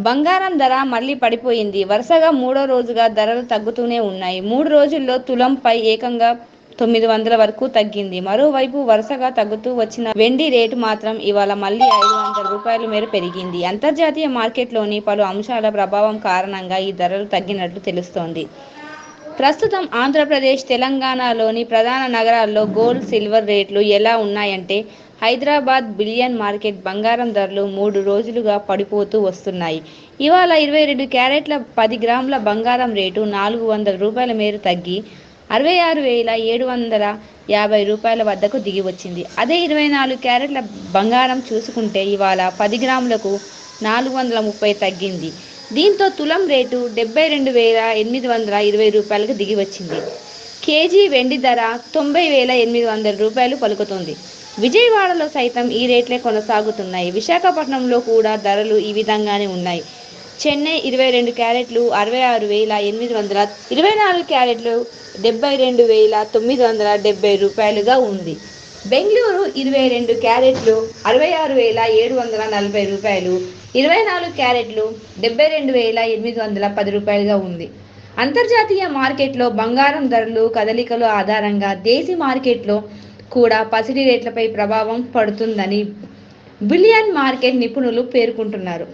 బంగారం ధర మళ్లీ పడిపోయింది. వరుసగా మూడో రోజుగా ధరలు తగ్గుతూనే ఉన్నాయి. 3 రోజుల్లో తులంపై ఏకంగా 900 వరకు తగ్గింది. మరోవైపు వరుసగా తగ్గుతూ వచ్చిన వెండి రేటు మాత్రం ఇవాళ మళ్లీ రూ. 500 మేర పెరిగింది. అంతర్జాతీయ మార్కెట్లోని పలు అంశాల ప్రభావం కారణంగా ఈ ధరలు తగ్గినట్లు తెలుస్తోంది. ప్రస్తుతం ఆంధ్రప్రదేశ్, తెలంగాణలోని ప్రధాన నగరాల్లో గోల్డ్, సిల్వర్ రేట్లు ఎలా ఉన్నాయంటే హైదరాబాద్ బులియన్ మార్కెట్ బంగారం ధరలు 3 రోజులుగా పడిపోతూ వస్తున్నాయి. ఇవాళ 22 క్యారెట్ల 10 గ్రాముల బంగారం రేటు రూ. 400 మేర తగ్గి రూ. 66,750 వద్దకు దిగివచ్చింది. అదే 24 క్యారెట్ల బంగారం చూసుకుంటే ఇవాళ 10 గ్రాములకు రూ. 430 తగ్గింది. దీంతో తులం రేటు రూ. 72,820కు దిగివచ్చింది. కేజీ వెండి ధర రూ. 90,800 పలుకుతోంది. విజయవాడలో సైతం ఈ రేట్లే కొనసాగుతున్నాయి. విశాఖపట్నంలో కూడా ధరలు ఈ విధంగానే ఉన్నాయి. చెన్నై 22 క్యారెట్లు రూ. 66,800, 24 క్యారెట్లు రూ. 72,970గా ఉంది. బెంగళూరు 22 క్యారెట్లు రూ. 66,740, 24 క్యారెట్లు రూ. 72,810గా ఉంది. అంతర్జాతీయ మార్కెట్లో బంగారం ధరలు కదలికల ఆధారంగా దేశీ మార్కెట్లో కూడా పసిడి రేట్లపై ప్రభావం పడుతుందని బులియన్ మార్కెట్ నిపుణులు పేర్కొంటున్నారు.